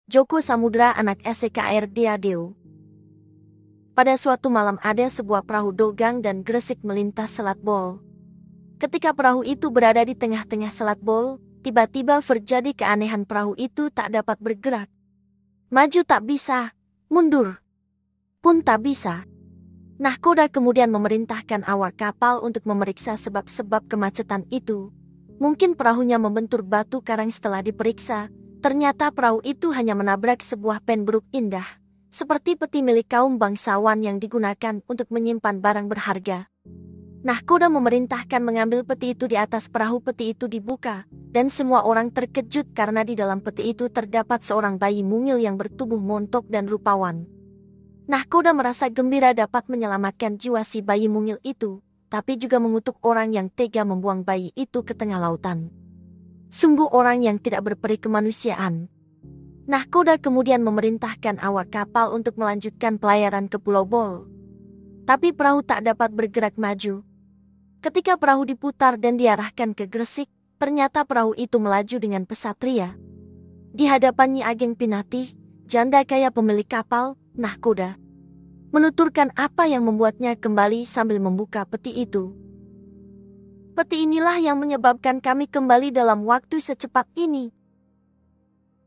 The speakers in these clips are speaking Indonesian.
Joko Samudra anak SKR Diadeu. Pada suatu malam ada sebuah perahu dogang dan gresik melintas Selat Bol. Ketika perahu itu berada di tengah-tengah Selat Bol, tiba-tiba terjadi keanehan, perahu itu tak dapat bergerak. Maju tak bisa, mundur pun tak bisa. Nahkoda kemudian memerintahkan awak kapal untuk memeriksa sebab-sebab kemacetan itu. Mungkin perahunya membentur batu karang. Setelah diperiksa, ternyata perahu itu hanya menabrak sebuah penberuk indah, seperti peti milik kaum bangsawan yang digunakan untuk menyimpan barang berharga. Nahkoda memerintahkan mengambil peti itu. Di atas perahu peti itu dibuka, dan semua orang terkejut karena di dalam peti itu terdapat seorang bayi mungil yang bertubuh montok dan rupawan. Nahkoda merasa gembira dapat menyelamatkan jiwa si bayi mungil itu, tapi juga mengutuk orang yang tega membuang bayi itu ke tengah lautan. Sungguh orang yang tidak berperi kemanusiaan. Nahkoda kemudian memerintahkan awak kapal untuk melanjutkan pelayaran ke Pulau Bol. Tapi perahu tak dapat bergerak maju. Ketika perahu diputar dan diarahkan ke Gresik, ternyata perahu itu melaju dengan pesat ria. Di hadapan Nyi Ageng Pinatih, janda kaya pemilik kapal, Nahkoda menuturkan apa yang membuatnya kembali sambil membuka peti itu. Peti inilah yang menyebabkan kami kembali dalam waktu secepat ini.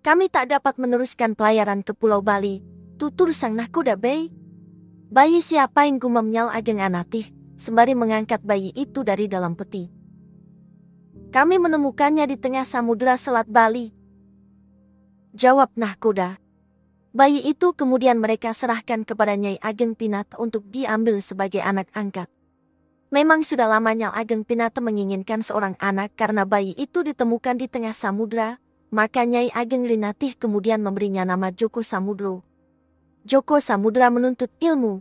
Kami tak dapat meneruskan pelayaran ke Pulau Bali, tutur sang Nahkoda Bey. Bayi siapa yang gumamnya Ageng Anatih, sembari mengangkat bayi itu dari dalam peti. Kami menemukannya di tengah samudera Selat Bali, jawab Nahkoda. Bayi itu kemudian mereka serahkan kepada Nyai Ageng Pinata untuk diambil sebagai anak angkat. Memang sudah lama Nyai Ageng Pinata menginginkan seorang anak karena bayi itu ditemukan di tengah samudra, maka Nyai Ageng Linatih kemudian memberinya nama Joko Samudro. Joko Samudra menuntut ilmu.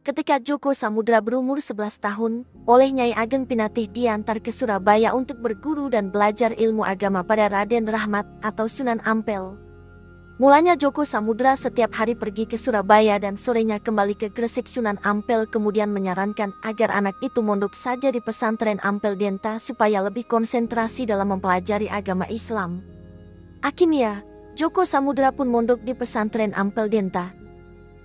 Ketika Joko Samudra berumur 11 tahun, oleh Nyai Ageng Pinatih diantar ke Surabaya untuk berguru dan belajar ilmu agama pada Raden Rahmat atau Sunan Ampel. Mulanya Joko Samudra setiap hari pergi ke Surabaya dan sorenya kembali ke Gresik. Sunan Ampel kemudian menyarankan agar anak itu mondok saja di pesantren Ampel Denta supaya lebih konsentrasi dalam mempelajari agama Islam. Akhirnya, Joko Samudra pun mondok di pesantren Ampel Denta.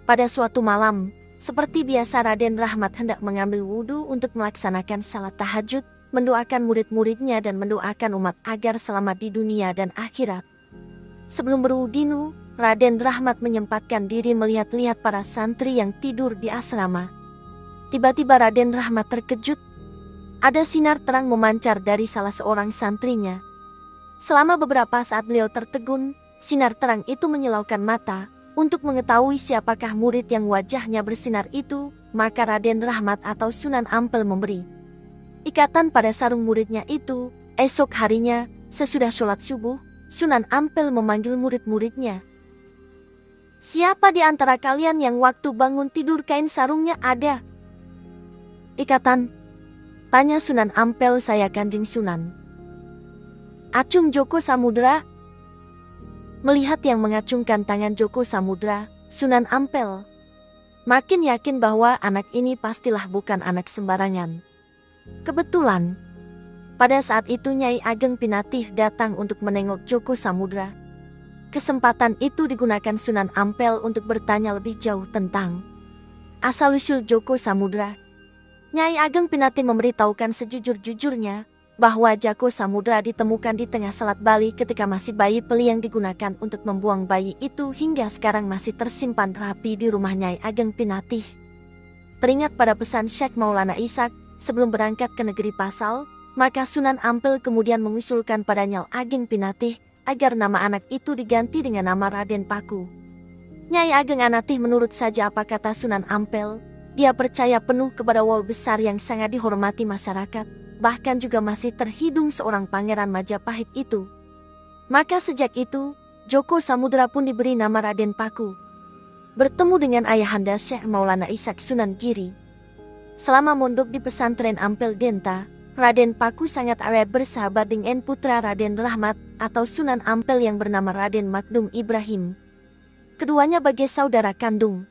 Pada suatu malam, seperti biasa Raden Rahmat hendak mengambil wudhu untuk melaksanakan salat tahajud, mendoakan murid-muridnya dan mendoakan umat agar selamat di dunia dan akhirat. Sebelum berwudhu, Raden Rahmat menyempatkan diri melihat-lihat para santri yang tidur di asrama. Tiba-tiba Raden Rahmat terkejut. Ada sinar terang memancar dari salah seorang santrinya. Selama beberapa saat beliau tertegun, sinar terang itu menyilaukan mata. Untuk mengetahui siapakah murid yang wajahnya bersinar itu, maka Raden Rahmat atau Sunan Ampel memberi ikatan pada sarung muridnya itu. Esok harinya, sesudah sholat subuh, Sunan Ampel memanggil murid-muridnya. Siapa di antara kalian yang waktu bangun tidur kain sarungnya ada ikatan? Tanya Sunan Ampel. Saya Kanjeng Sunan. Acung Joko Samudra. Melihat yang mengacungkan tangan Joko Samudra, Sunan Ampel makin yakin bahwa anak ini pastilah bukan anak sembarangan. Kebetulan, pada saat itu Nyai Ageng Pinatih datang untuk menengok Joko Samudra. Kesempatan itu digunakan Sunan Ampel untuk bertanya lebih jauh tentang asal-usul Joko Samudra. Nyai Ageng Pinatih memberitahukan sejujur-jujurnya bahwa Joko Samudra ditemukan di tengah Selat Bali ketika masih bayi. Peli yang digunakan untuk membuang bayi itu hingga sekarang masih tersimpan rapi di rumah Nyai Ageng Pinatih. Teringat pada pesan Syekh Maulana Ishak sebelum berangkat ke negeri Pasal, maka Sunan Ampel kemudian mengusulkan pada Nyai Ageng Pinatih agar nama anak itu diganti dengan nama Raden Paku. Nyai Ageng Anatih menurut saja apa kata Sunan Ampel. Dia percaya penuh kepada wali besar yang sangat dihormati masyarakat, bahkan juga masih terhidung seorang pangeran Majapahit itu. Maka sejak itu, Joko Samudra pun diberi nama Raden Paku. Bertemu dengan ayahanda Syekh Maulana Ishak Sunan Giri. Selama mondok di pesantren Ampel Denta, Raden Paku sangat erat bersahabat dengan putra Raden Rahmat atau Sunan Ampel yang bernama Raden Makdum Ibrahim. Keduanya bagai saudara kandung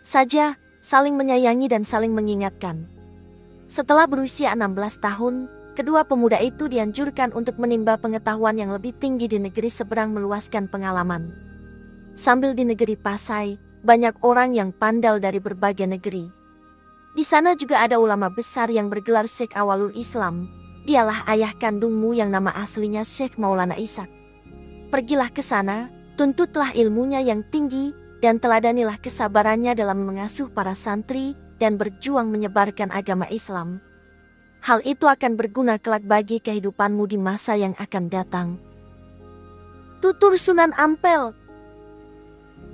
saja, saling menyayangi dan saling mengingatkan. Setelah berusia 16 tahun, kedua pemuda itu dianjurkan untuk menimba pengetahuan yang lebih tinggi di negeri seberang meluaskan pengalaman. Sambil di negeri Pasai, banyak orang yang pandal dari berbagai negeri. Di sana juga ada ulama besar yang bergelar Syekh Awalul Islam. Dialah ayah kandungmu yang nama aslinya Syekh Maulana Ishaq. Pergilah ke sana, tuntutlah ilmunya yang tinggi, dan teladanilah kesabarannya dalam mengasuh para santri dan berjuang menyebarkan agama Islam. Hal itu akan berguna kelak bagi kehidupanmu di masa yang akan datang. Tutur Sunan Ampel.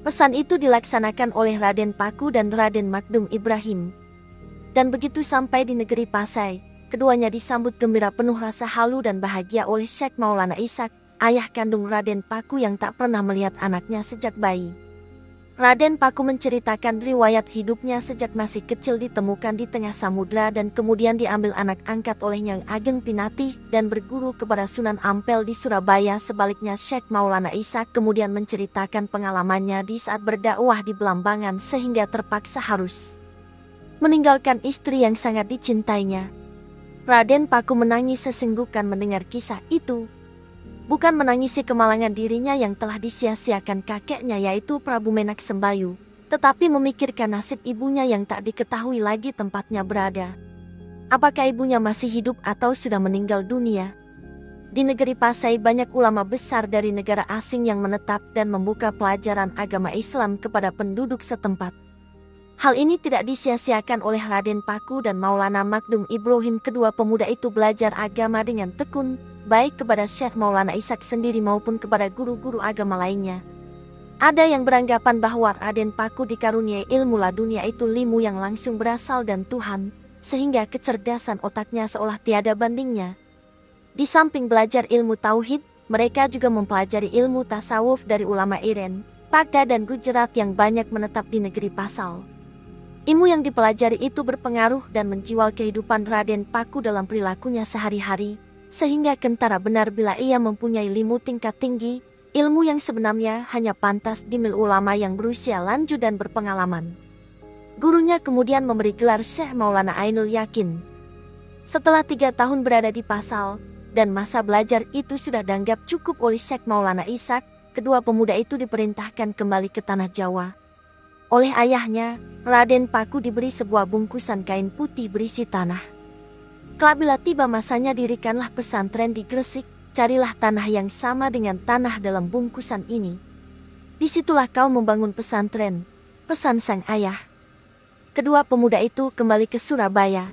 Pesan itu dilaksanakan oleh Raden Paku dan Raden Magdum Ibrahim. Dan begitu sampai di negeri Pasai, keduanya disambut gembira penuh rasa halu dan bahagia oleh Syekh Maulana Ishaq, ayah kandung Raden Paku yang tak pernah melihat anaknya sejak bayi. Raden Paku menceritakan riwayat hidupnya sejak masih kecil ditemukan di tengah samudra dan kemudian diambil anak angkat oleh Nyai Ageng Pinatih dan berguru kepada Sunan Ampel di Surabaya. Sebaliknya Syekh Maulana Ishaq kemudian menceritakan pengalamannya di saat berdakwah di Belambangan sehingga terpaksa harus meninggalkan istri yang sangat dicintainya. Raden Paku menangis sesenggukan mendengar kisah itu. Bukan menangisi kemalangan dirinya yang telah disia-siakan kakeknya yaitu Prabu Menak Sembayu, tetapi memikirkan nasib ibunya yang tak diketahui lagi tempatnya berada. Apakah ibunya masih hidup atau sudah meninggal dunia? Di negeri Pasai banyak ulama besar dari negara asing yang menetap dan membuka pelajaran agama Islam kepada penduduk setempat. Hal ini tidak disia-siakan oleh Raden Paku dan Maulana Magdum Ibrahim. Kedua pemuda itu belajar agama dengan tekun, baik kepada Syekh Maulana Ishaq sendiri maupun kepada guru-guru agama lainnya. Ada yang beranggapan bahwa Raden Paku dikaruniai ilmu ladunia itu ilmu yang langsung berasal dari Tuhan, sehingga kecerdasan otaknya seolah tiada bandingnya. Di samping belajar ilmu tauhid, mereka juga mempelajari ilmu tasawuf dari ulama Iren, Pagda dan Gujarat yang banyak menetap di negeri Pasau. Ilmu yang dipelajari itu berpengaruh dan menjiwal kehidupan Raden Paku dalam perilakunya sehari-hari, sehingga kentara benar bila ia mempunyai ilmu tingkat tinggi, ilmu yang sebenarnya hanya pantas dimiliki ulama yang berusia lanjut dan berpengalaman. Gurunya kemudian memberi gelar Syekh Maulana Ainul Yakin. Setelah 3 tahun berada di Pasau, dan masa belajar itu sudah dianggap cukup oleh Syekh Maulana Ishaq, kedua pemuda itu diperintahkan kembali ke tanah Jawa. Oleh ayahnya, Raden Paku diberi sebuah bungkusan kain putih berisi tanah. Kelak bila tiba masanya dirikanlah pesantren di Gresik, carilah tanah yang sama dengan tanah dalam bungkusan ini. Disitulah kau membangun pesantren, pesan sang ayah. Kedua pemuda itu kembali ke Surabaya,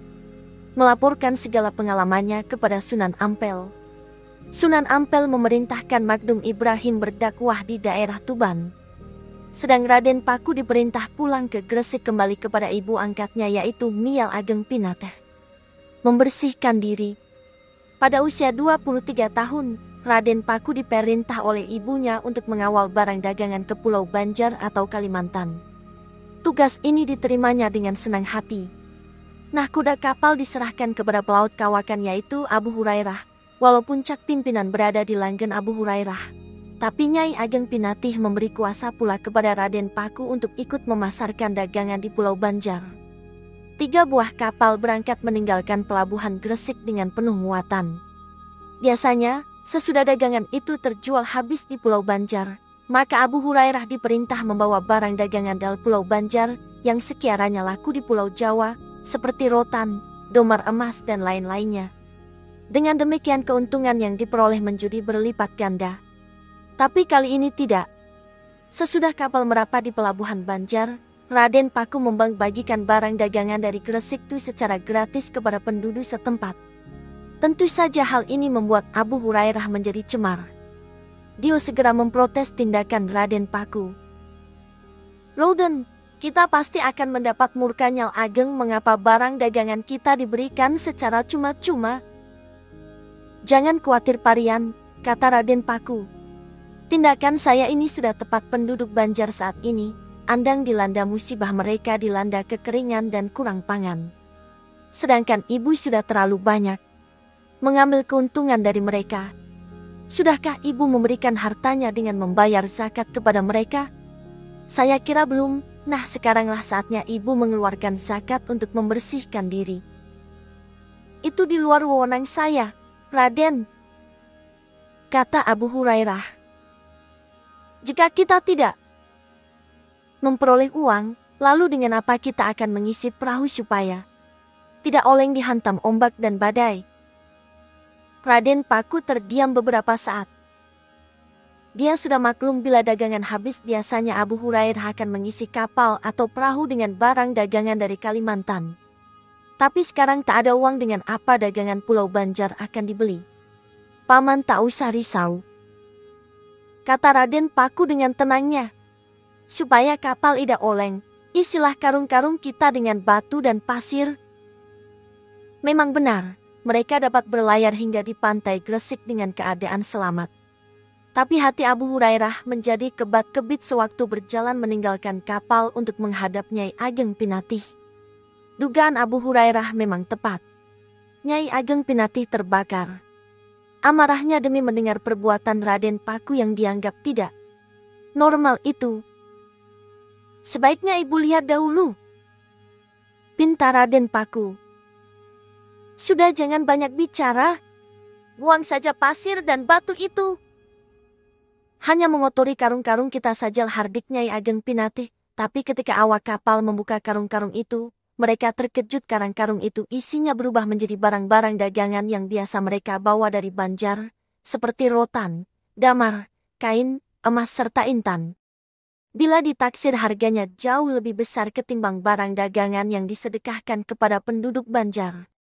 melaporkan segala pengalamannya kepada Sunan Ampel. Sunan Ampel memerintahkan Magdum Ibrahim berdakwah di daerah Tuban. Sedang Raden Paku diperintah pulang ke Gresik kembali kepada ibu angkatnya yaitu Nyai Ageng Pinatih. Membersihkan diri. Pada usia 23 tahun, Raden Paku diperintah oleh ibunya untuk mengawal barang dagangan ke Pulau Banjar atau Kalimantan. Tugas ini diterimanya dengan senang hati. Nahkoda kapal diserahkan kepada pelaut kawakan yaitu Abu Hurairah, walaupun puncak pimpinan berada di Langgen Abu Hurairah. Tapi Nyai Ageng Pinatih memberi kuasa pula kepada Raden Paku untuk ikut memasarkan dagangan di Pulau Banjar. 3 buah kapal berangkat meninggalkan pelabuhan Gresik dengan penuh muatan. Biasanya, sesudah dagangan itu terjual habis di Pulau Banjar, maka Abu Hurairah diperintah membawa barang dagangan dari Pulau Banjar yang sekiranya laku di Pulau Jawa, seperti rotan, domar emas dan lain-lainnya. Dengan demikian keuntungan yang diperoleh menjadi berlipat ganda. Tapi kali ini tidak. Sesudah kapal merapat di pelabuhan Banjar, Raden Paku membagikan barang dagangan dari Gresik itu secara gratis kepada penduduk setempat. Tentu saja hal ini membuat Abu Hurairah menjadi cemar. Dia segera memprotes tindakan Raden Paku. Raden, kita pasti akan mendapat murka Nyai Ageng mengapa barang dagangan kita diberikan secara cuma-cuma. Jangan khawatir Parian, kata Raden Paku. Tindakan saya ini sudah tepat. Penduduk Banjar saat ini, andang dilanda musibah, mereka dilanda kekeringan dan kurang pangan. Sedangkan ibu sudah terlalu banyak mengambil keuntungan dari mereka. Sudahkah ibu memberikan hartanya dengan membayar zakat kepada mereka? Saya kira belum. Nah, sekaranglah saatnya ibu mengeluarkan zakat untuk membersihkan diri. Itu di luar wewenang saya, Raden, kata Abu Hurairah. Jika kita tidak memperoleh uang, lalu dengan apa kita akan mengisi perahu supaya tidak oleng dihantam ombak dan badai? Raden Paku terdiam beberapa saat. Dia sudah maklum bila dagangan habis biasanya Abu Hurairah akan mengisi kapal atau perahu dengan barang dagangan dari Kalimantan. Tapi sekarang tak ada uang, dengan apa dagangan Pulau Banjar akan dibeli? Paman tak usah risau, kata Raden Paku dengan tenangnya. Supaya kapal tidak oleng, isilah karung-karung kita dengan batu dan pasir. Memang benar, mereka dapat berlayar hingga di pantai Gresik dengan keadaan selamat. Tapi hati Abu Hurairah menjadi kebat-kebit sewaktu berjalan meninggalkan kapal untuk menghadap Nyai Ageng Pinatih. Dugaan Abu Hurairah memang tepat. Nyai Ageng Pinatih terbakar. Amarahnya demi mendengar perbuatan Raden Paku yang dianggap tidak normal itu. Sebaiknya ibu lihat dahulu, pinta Raden Paku. Sudah, jangan banyak bicara. Buang saja pasir dan batu itu. Hanya mengotori karung-karung kita saja, hardik Nyai Ageng Pinatih. Tapi ketika awak kapal membuka karung-karung itu, mereka terkejut. Karung-karung itu isinya berubah menjadi barang-barang dagangan yang biasa mereka bawa dari Banjar, seperti rotan, damar, kain, emas serta intan. Bila ditaksir harganya jauh lebih besar ketimbang barang dagangan yang disedekahkan kepada penduduk Banjar.